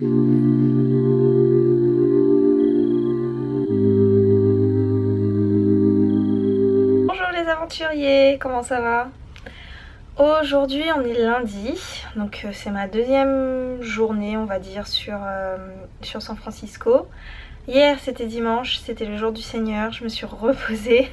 Bonjour les aventuriers, comment ça va? Aujourd'hui on est lundi, donc c'est ma deuxième journée on va dire sur San Francisco. Hier c'était dimanche, c'était le jour du Seigneur, je me suis reposée.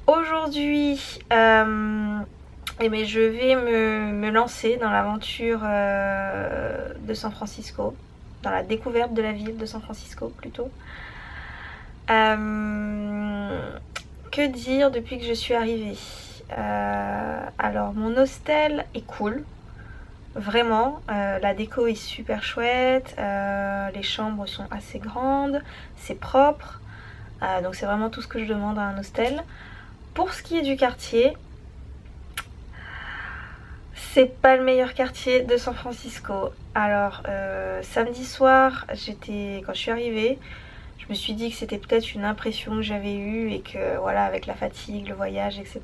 Aujourd'hui je vais me lancer dans l'aventure de San Francisco, dans la découverte de la ville de San Francisco plutôt. Que dire depuis que je suis arrivée? Alors mon hostel est cool, vraiment, la déco est super chouette, les chambres sont assez grandes, c'est propre, donc c'est vraiment tout ce que je demande à un hostel. Pour ce qui est du quartier, c'est pas le meilleur quartier de San Francisco. Alors samedi soir, quand je suis arrivée, je me suis dit que c'était peut-être une impression que j'avais eue et que voilà, avec la fatigue, le voyage, etc.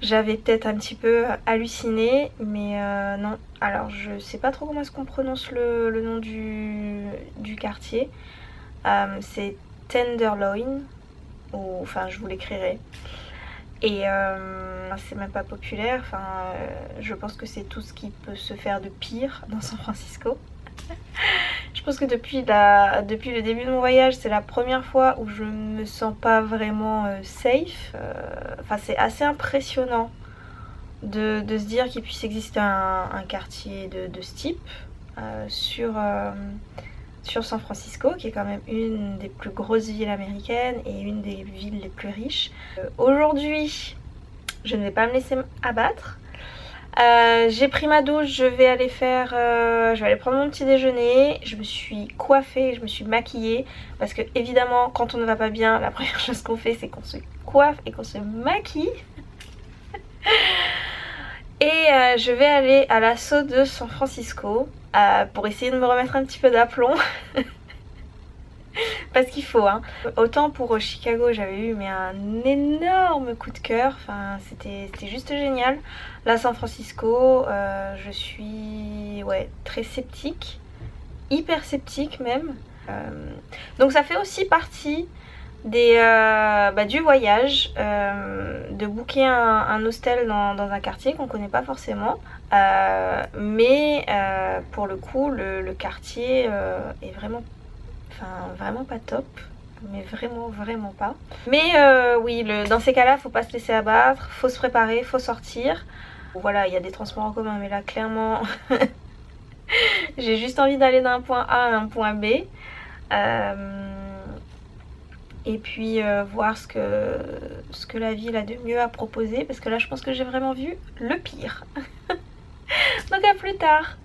j'avais peut-être un petit peu halluciné, mais non. Alors je sais pas trop comment est-ce qu'on prononce le nom du quartier. C'est Tenderloin, ou enfin je vous l'écrirai. Et c'est même pas populaire, enfin je pense que c'est tout ce qui peut se faire de pire dans San Francisco. Je pense que depuis le début de mon voyage, c'est la première fois où je me sens pas vraiment safe. Enfin c'est assez impressionnant de se dire qu'il puisse exister un quartier de ce type sur San Francisco, qui est quand même une des plus grosses villes américaines et une des villes les plus riches. Aujourd'hui, je ne vais pas me laisser abattre. J'ai pris ma douche, je vais aller prendre mon petit déjeuner. Je me suis coiffée, je me suis maquillée parce que évidemment quand on ne va pas bien, la première chose qu'on fait c'est qu'on se coiffe et qu'on se maquille. Et je vais aller à l'assaut de San Francisco pour essayer de me remettre un petit peu d'aplomb. Parce qu'il faut hein. Autant pour Chicago j'avais eu un énorme coup de cœur, enfin c'était juste génial. Là San Francisco je suis très sceptique, hyper sceptique même. Donc ça fait aussi partie du voyage, de booker un hostel dans un quartier qu'on connaît pas forcément. Mais pour le coup le quartier est vraiment pas top, mais vraiment pas. Mais oui, dans ces cas là faut pas se laisser abattre, faut se préparer, faut sortir. Voilà, il y a des transports en commun, mais là clairement j'ai juste envie d'aller d'un point A à un point B, et puis voir ce que la ville a de mieux à proposer, parce que là je pense que j'ai vraiment vu le pire. Donc à plus tard.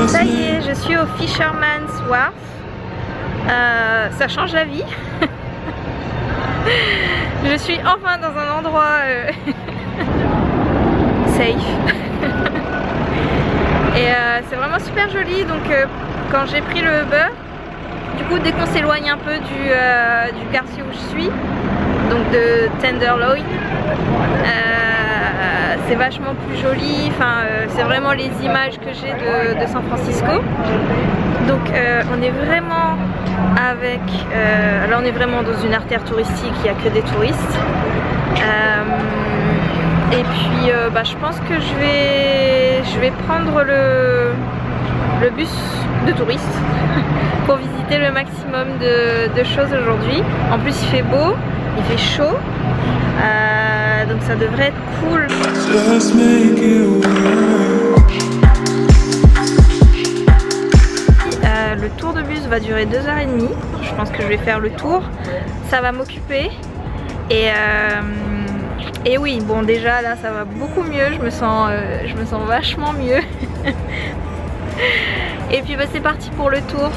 Ça y est, je suis au Fisherman's Wharf. Ça change la vie. Je suis enfin dans un endroit safe. Et c'est vraiment super joli. Donc quand j'ai pris le Uber, du coup dès qu'on s'éloigne un peu du quartier où je suis, donc de Tenderloin, c'est vachement plus joli, enfin c'est vraiment les images que j'ai de San Francisco. Donc on est vraiment là on est vraiment dans une artère touristique, il n'y a que des touristes. Et puis je pense que je vais prendre le bus de touristes pour visiter le maximum de choses aujourd'hui. En plus il fait beau, il fait chaud, donc ça devrait être cool. Le tour de bus va durer 2h30. je pense que je vais faire le tour. Ça va m'occuper. Et oui, bon déjà là ça va beaucoup mieux, je me sens vachement mieux. Et puis bah, c'est parti pour le tour.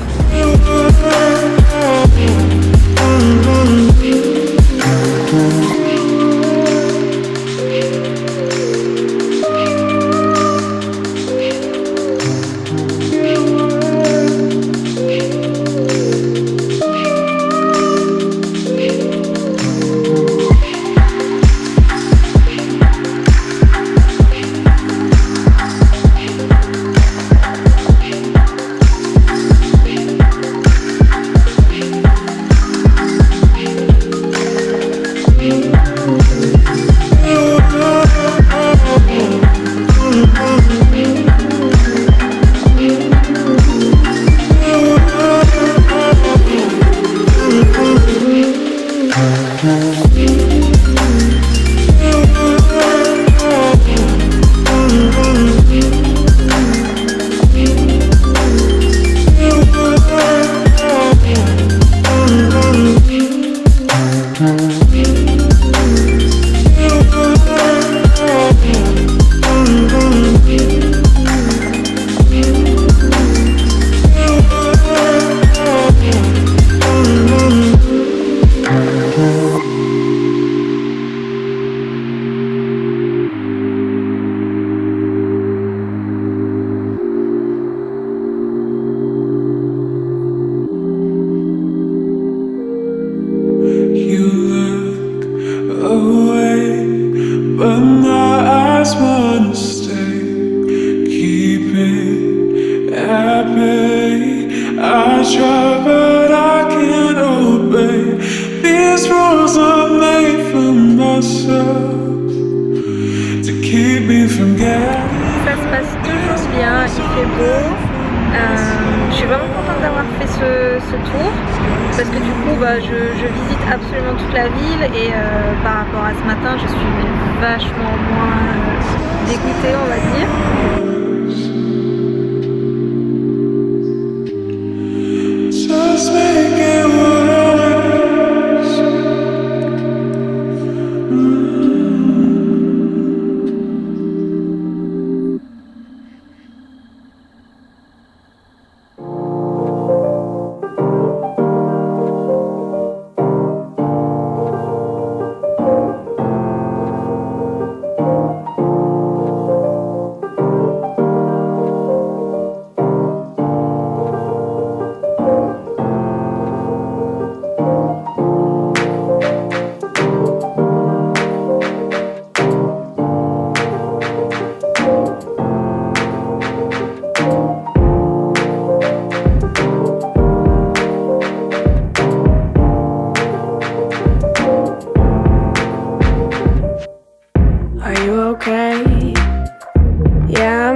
Ça se passe toujours bien, il fait beau. Je suis vraiment contente d'avoir fait ce tour parce que du coup bah, je visite absolument toute la ville et par rapport à ce matin je suis vachement moins dégoûtée on va dire.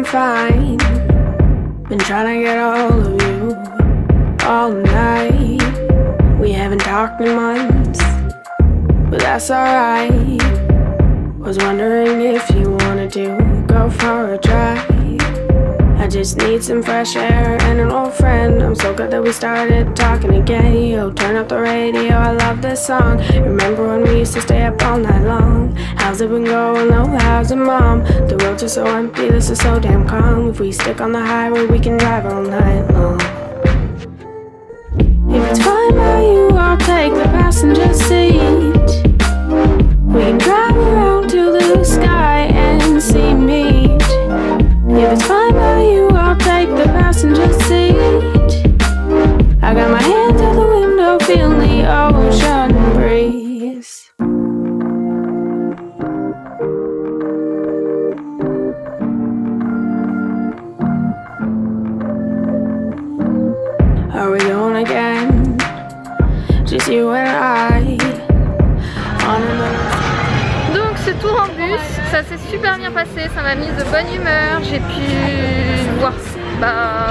Fine. Been trying to get all of you all night. We haven't talked in months, but that's alright. Was wondering if you wanted to go for a drive. I just need some fresh air and an old friend. I'm so glad that we started talking again. Yo, turn up the radio, I love this song. Remember when we used to stay up all night long? How's it been going? Oh, how's it, mom? The roads are so empty, this is so damn calm. If we stick on the highway, we can drive all night long. If it's fine by you, I'll take the passenger seat. We can drive around to the sky and see meet. If it's fine by you, I'll take the passenger seat. I got my hands out the window, feeling the ocean breeze. Are we going again? Just you and I. Donc ce tour en bus, ça s'est super bien passé, ça m'a mise de bonne humeur, j'ai pu voir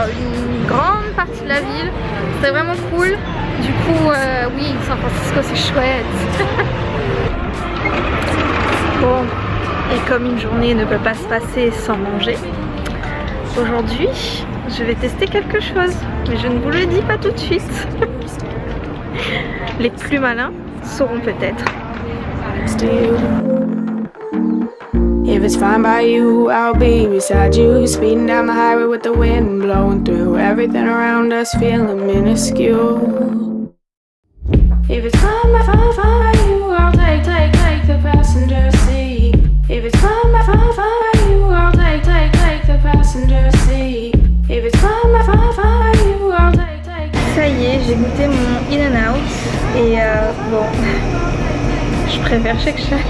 une grande partie de la ville, c'était vraiment cool. Du coup oui, San Francisco c'est chouette. Bon, et comme une journée ne peut pas se passer sans manger, aujourd'hui je vais tester quelque chose, mais je ne vous le dis pas tout de suite. Les plus malins sauront peut-être. If it's fine by you, I'll be beside you, speeding down the highway with the wind blowing through everything around us, feeling minuscule. If it's fine by you, I'll take the passenger seat. If it's fine by you, I'll take the passenger seat. If it's fine by you, I'll take. Ça y est, j'ai goûté mon In and Out et bon, je préfère Shake Shack.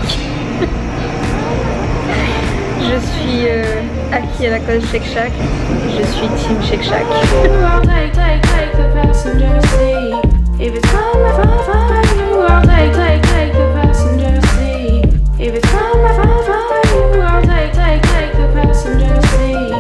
Je suis acquis à la cause Shake Shack. Je suis team Shake Shack. I'll take the passenger seat. If it's fine by you, I'll take the passenger seat. If it's fine by you, I'll take the passenger seat.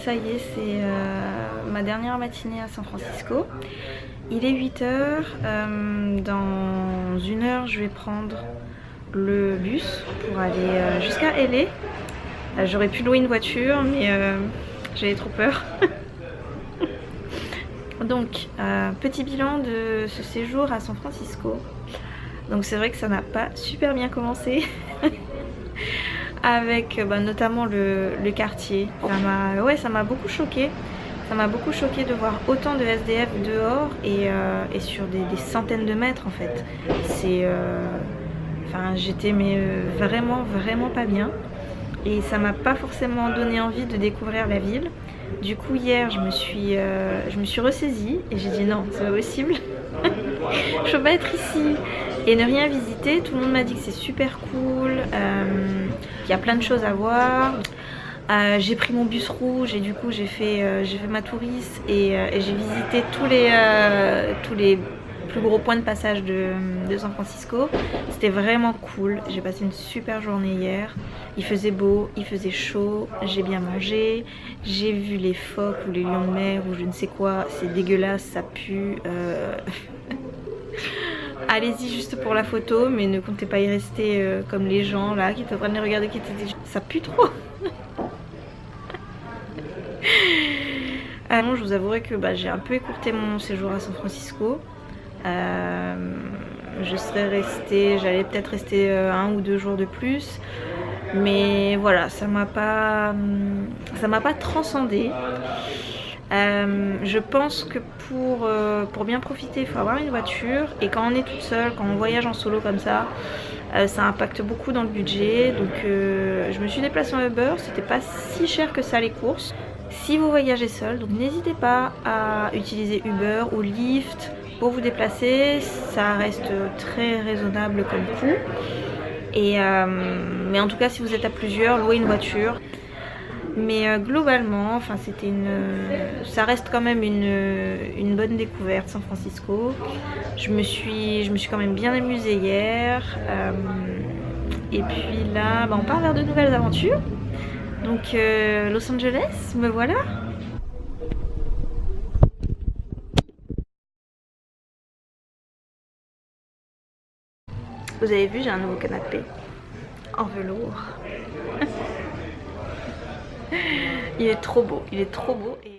Ça y est, c'est ma dernière matinée à San Francisco. Il est 8h. Dans 1 heure, je vais prendre le bus pour aller jusqu'à LA. J'aurais pu louer une voiture, mais j'avais trop peur. Donc, petit bilan de ce séjour à San Francisco. Donc c'est vrai que ça n'a pas super bien commencé. Avec notamment le quartier. Ça m'a beaucoup choqué. Ça m'a beaucoup choqué de voir autant de SDF dehors et sur des centaines de mètres en fait. J'étais vraiment pas bien. Et ça m'a pas forcément donné envie de découvrir la ville. Du coup hier je me suis ressaisie et j'ai dit non, c'est pas possible. Je peux pas être ici et ne rien visiter. Tout le monde m'a dit que c'est super cool, qu'il y a plein de choses à voir. J'ai pris mon bus rouge et du coup j'ai fait ma touriste et j'ai visité tous les plus gros points de passage de San Francisco. C'était vraiment cool. J'ai passé une super journée hier. Il faisait beau, il faisait chaud, j'ai bien mangé, j'ai vu les phoques ou les lions de mer ou je ne sais quoi. C'est dégueulasse, ça pue. Allez-y juste pour la photo, mais ne comptez pas y rester comme les gens là qui étaient en train de les regarder, qui étaient... Ça pue trop. Alors, je vous avouerai que j'ai un peu écourté mon séjour à San Francisco. j'allais peut-être rester 1 ou 2 jours de plus. Mais voilà, ça m'a pas transcendée. Je pense que pour bien profiter, il faut avoir une voiture. Et quand on est toute seule, quand on voyage en solo comme ça impacte beaucoup dans le budget. Donc je me suis déplacée en Uber, c'était pas si cher que ça les courses. Si vous voyagez seul, donc n'hésitez pas à utiliser Uber ou Lyft pour vous déplacer. Ça reste très raisonnable comme coût. Mais en tout cas, si vous êtes à plusieurs, louez une voiture. Mais globalement, enfin, ça reste quand même une bonne découverte, San Francisco. Je me suis quand même bien amusée hier. Et puis là, on part vers de nouvelles aventures. Donc Los Angeles, me voilà. Vous avez vu, j'ai un nouveau canapé en velours. Il est trop beau, et